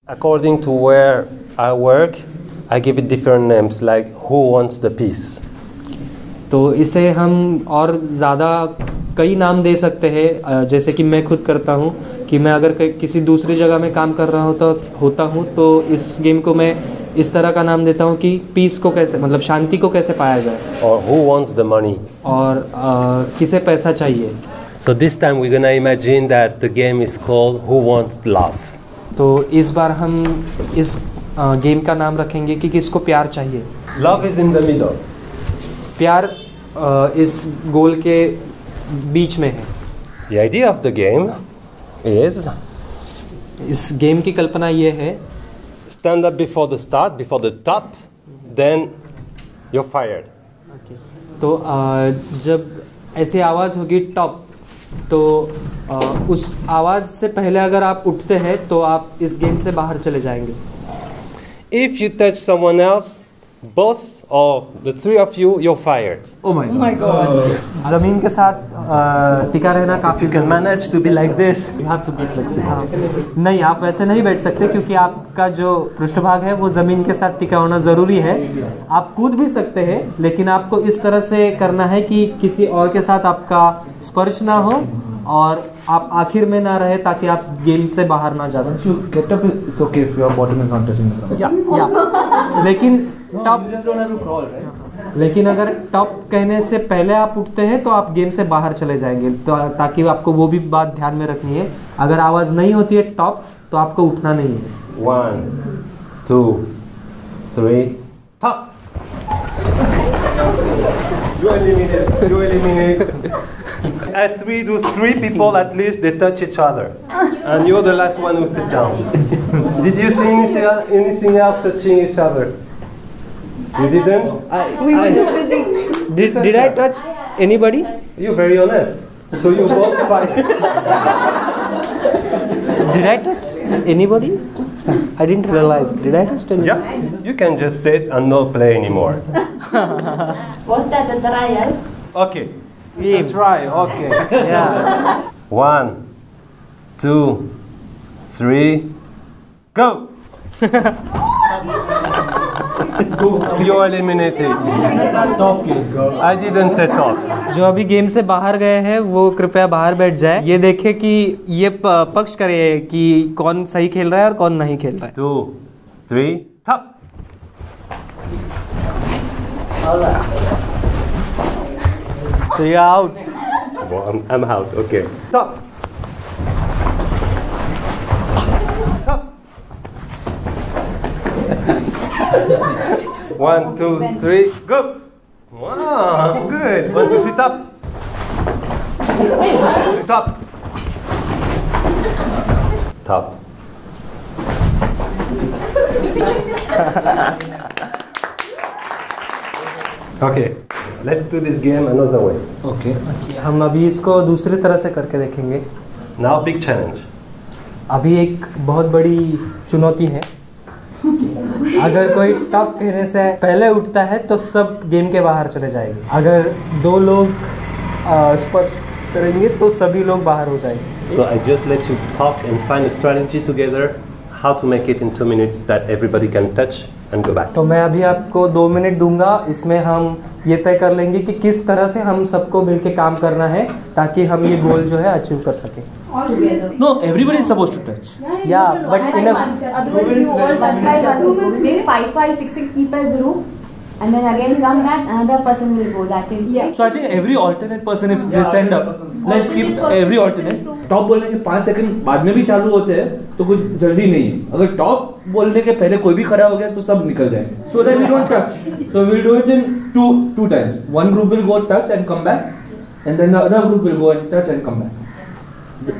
According to where I work, I give it different names, like who wants the piece. तो इसे हम और ज़्यादा कई नाम दे सकते हैं, जैसे कि मैं खुद करता हूँ कि मैं अगर किसी दूसरी जगह में काम कर रहा होता हूँ तो इस गेम को मैं इस तरह का नाम देता हूँ कि पीस को कैसे, मतलब शांति को कैसे पाया जाए, Or who wants the money. और किसे पैसा चाहिए. So this time we're gonna imagine that the game is called Who Wants Love. तो इस बार हम इस गेम का नाम रखेंगे कि किसको प्यार चाहिए. Love is in the middle. प्यार इस गोल के बीच में है. The idea of the game is इस गेम की कल्पना ये है, stand up before the start, before the top, then you're fired. तो जब ऐसी आवाज़ होगी टॉप, तो उस आवाज़ से पहले अगर आप उठते हैं तो आप इस गेम से बाहर चले जाएंगे. If you touch someone else, both or the three of you, you're fired. Oh my god. ज़मीन के साथ टिका रहना काफ़ी. You can manage to be like this. You have to be flexible. नहीं, आप वैसे नहीं बैठ सकते क्योंकि आपका जो पृष्ठभाग है वो ज़मीन के साथ टिका होना ज़रूरी है. आप कूद भी सकते हैं लेकिन आपको इस तरह से करना है कि किसी और के साथ आपका स्पर्श ना हो और आप आखिर में ना रहे ताकि आप गेम से बाहर ना जा सकें. Get up, it's okay if your bottom is not touching the ground. या लेकिन टॉप, लेकिन अगर टॉप कहने से पहले आप उठते हैं तो आप गेम से बाहर चले जाएंगे. तो ताकि आपको वो भी बात ध्यान में रखनी है, अगर आवाज नहीं होती है टॉप तो आपको उठना नहीं है. 1, 2, 3, top. You eliminate. At 3, those 3 people at least, they touch each other. And you're the last one who sit down. Did you see anything else touching each other? You didn't? We were too busy. Did I touch anybody? You're very honest. So you both fight. Did I touch anybody? I didn't realize. Did I touch anybody? Yeah. You can just sit and not play anymore. Was that a trial? Okay. It's a try. Okay. Yeah. 1, 2, 3, go. You're eliminated. I didn't say top. जो अभी game से बाहर गए हैं वो कृपया बाहर बैठ जाए. ये देखे कि ये पक्ष करे कि कौन सही खेल रहा है और कौन नहीं खेल रहा है. 2, 3, top. So you're out. Well, I'm out. Okay. Top. Top. 1, 2, 3, go. Wow, good. 1, 2, 3, top. Top. Top. Okay, let's do this game another way. Okay. हम अभी इसको दूसरी तरह से करके देखेंगे. Now, big challenge. अभी एक बहुत बड़ी चुनौती है. अगर कोई टॉप कहने से पहले उठता है तो सब गेम के बाहर चले जाएंगे. अगर 2 लोग स्पर्श करेंगे तो सभी लोग बाहर हो जाएंगे. So I just let you talk and find a strategy together how to make it in 2 minutes that everybody can touch and go back. तो मैं अभी आपको 2 मिनट दूंगा. इसमें हम ये तय कर लेंगे कि किस तरह से हम सबको मिलके काम करना है ताकि हम ये गोल जो है अचीव कर सकें. No, everybody is supposed to touch. Yeah, but in a Otherwise you all one by one, make 5, 5, 6, 6 people group, and then again come back, another person will go. That will be. So I think every alternate person, if they stand up, let's keep every alternate. Top बोलने के 5 second बाद में भी चालू होते हैं तो कुछ जल्दी नहीं है. अगर टॉप बोलने के पहले कोई भी खड़ा हो गया तो सब निकल जाएंगे. So that we don't touch. So we'll do it in two times. One group will go touch and come back, and then the other group will go and touch and come back.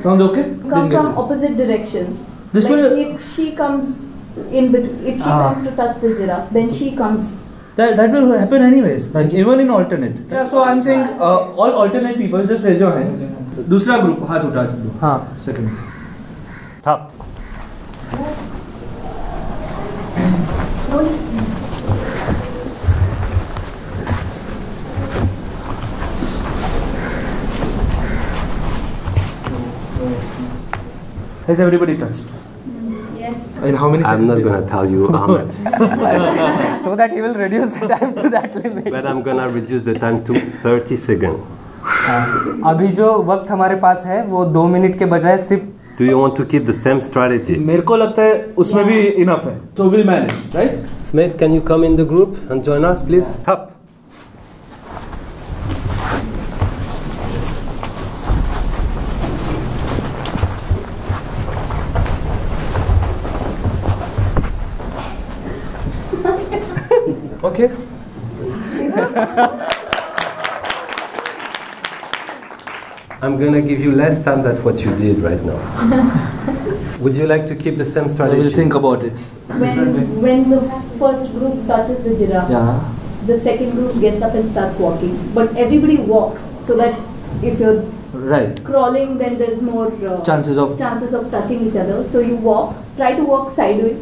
Sounds okay? Come from opposite directions. This like will. If she comes in between, if she comes to touch the giraffe, then she comes. That will happen anyways, like even in alternate. Yeah, so I'm saying all alternate people just raise your hands. दूसरा group हाथ उठा दो. हाँ. Second. Top. Has everybody touched? Yes. And how many I'm seconds? not gonna tell you how much, so that he will reduce the time to that limit. but I'm gonna reduce the time to 30 seconds. अभी जो वक्त हमारे पास है वो 2 minute के बजाय सिर्फ Do you want to keep the same strategy? मेरे को लगता है उसमें भी इनफ है. So we'll manage, right? Smith, can you come in the group and join us, please? Top. Okay. I'm gonna give you less time than what you did right now. Would you like to keep the same I strategy? will think about it. When the first group touches the giraffe, Yeah. the second group gets up and starts walking. But everybody walks so that if you're Right. crawling, then there's more Chances of- touching each other. So you walk, try to walk sideways.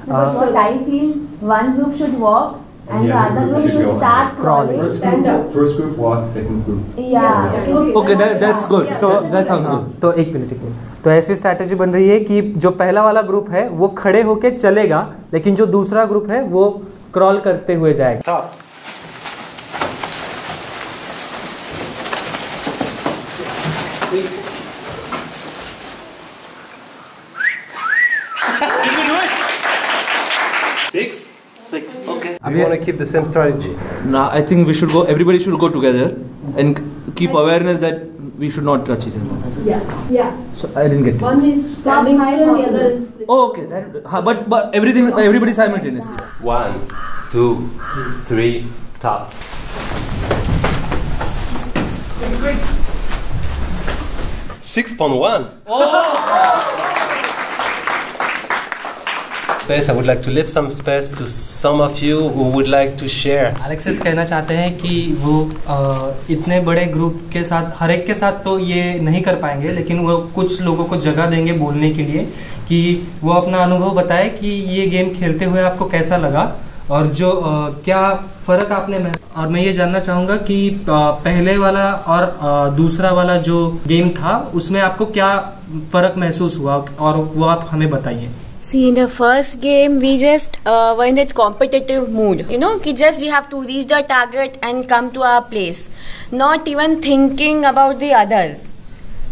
Uh, So I feel one group should walk and the other group should start crawling. Stand up. First group walks, second group. Yeah. Okay, that's good. That sounds हाँ, good. तो एक minute तो ऐसी strategy बन रही है कि जो पहला वाला ग्रुप है वो खड़े होके चलेगा, लेकिन जो दूसरा ग्रुप है वो क्रॉल करते हुए जाएगा. Top. Six. Okay. We want to keep the same strategy. Now I think we should go. Everybody should go together and keep awareness that we should not touch each other. Yeah. So I didn't get it. One is standing higher and the other is. Oh, okay. But everybody simultaneously. 1, 2, 3, top. Six point one. Space. I would like to leave some space to some of you who would like to share. Alexis कहना चाहते हैं कि वो इतने बड़े group के साथ हर एक के साथ तो ये नहीं कर पाएंगे, लेकिन वो कुछ लोगों को जगह देंगे बोलने के लिए कि वो अपना अनुभव बताए कि ये गेम खेलते हुए आपको कैसा लगा और जो क्या फर्क आपने महसूस. और मैं ये जानना चाहूंगा कि पहले वाला और दूसरा वाला जो गेम था उसमें आपको क्या फर्क महसूस हुआ और वो आप हमें बताइए. See, in the first game, we just were in its competitive mood. You know, ki just we have to reach the target and come to our place. Not even thinking about the others.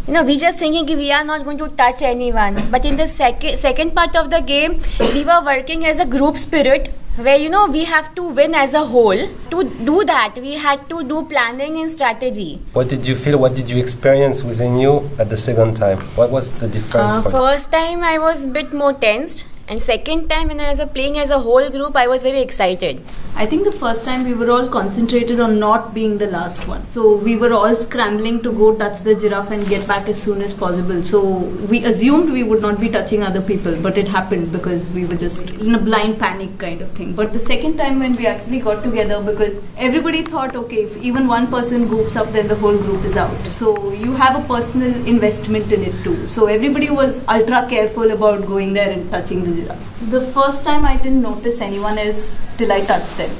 You know, we just thinking ki we are not going to touch anyone. But in the second part of the game, we were working as a group spirit, where, you know, we have to win as a whole. To do that, we had to do planning and strategy. What did you feel? What did you experience within you at the second time? What was the difference? for you? First time I was a bit more tensed, and second time when I was playing as a whole group, I was very excited. I think the first time we were all concentrated on not being the last one. So we were all scrambling to go touch the giraffe and get back as soon as possible. So we assumed we would not be touching other people, but it happened because we were just in a blind panic kind of thing. But the second time when we actually got together, because everybody thought, okay, if even one person goofs up, then the whole group is out. So you have a personal investment in it too. So everybody was ultra careful about going there and touching the giraffe. The first time I didn't notice anyone else till I touched them.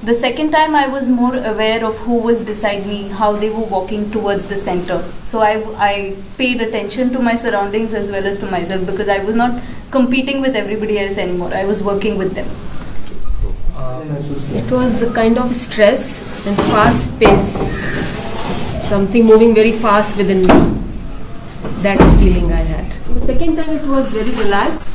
The second time I was more aware of who was beside me, how they were walking towards the center. So I paid attention to my surroundings as well as to myself, because I was not competing with everybody else anymore. I was working with them. It was a kind of stress and fast pace, something moving very fast within me. That feeling I had. The second time it was very relaxed,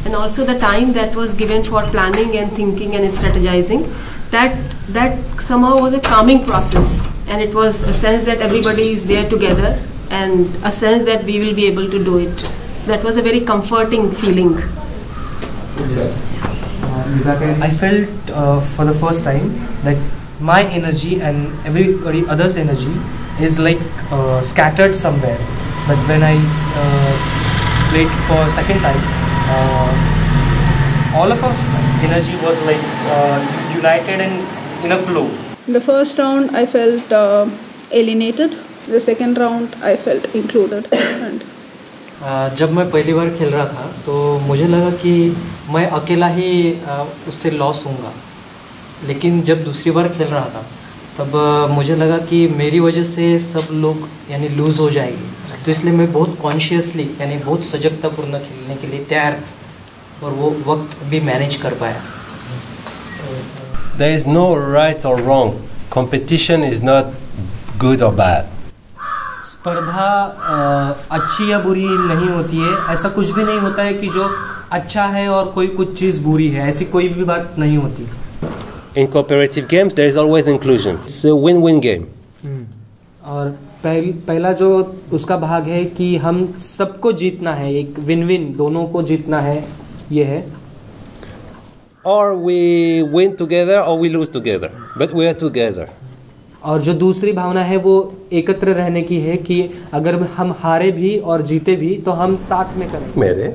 and also the time that was given for planning and thinking and strategizing, that somehow was a calming process, and it was a sense that everybody is there together and a sense that we will be able to do it. So that was a very comforting feeling. I felt for the first time that my energy and everybody other's energy is like scattered somewhere. But when I played for second time, all of us energy was like united and in a flow. In the first round I felt alienated. The second round I felt included. And जब मैं पहली बार खेल रहा था तो मुझे लगा कि मैं अकेला ही उससे लॉस होऊंगा, लेकिन जब दूसरी बार खेल रहा था तब मुझे लगा कि मेरी वजह से सब लोग यानी लूज़ हो जाएगी. तो इसलिए मैं बहुत कॉन्शियसली यानी बहुत सजगतापूर्ण खेलने के लिए तैयार और वो वक्त भी मैनेज कर पाया। There is no right or wrong. Competition is not good or bad. स्पर्धा अच्छी या बुरी नहीं होती है, ऐसा कुछ भी नहीं होता है कि जो अच्छा है और कोई कुछ चीज़ बुरी है, ऐसी कोई भी बात नहीं होती। In cooperative games, there is always inclusion. It's a win-win game. और पहला जो उसका भाग है कि हम सबको जीतना है, एक विन विन, दोनों को जीतना है, ये है। Or we win together or we lose together, but we are together. और जो दूसरी भावना है वो एकत्र रहने की है कि अगर हम हारे भी और जीते भी तो हम साथ में करें। मेरे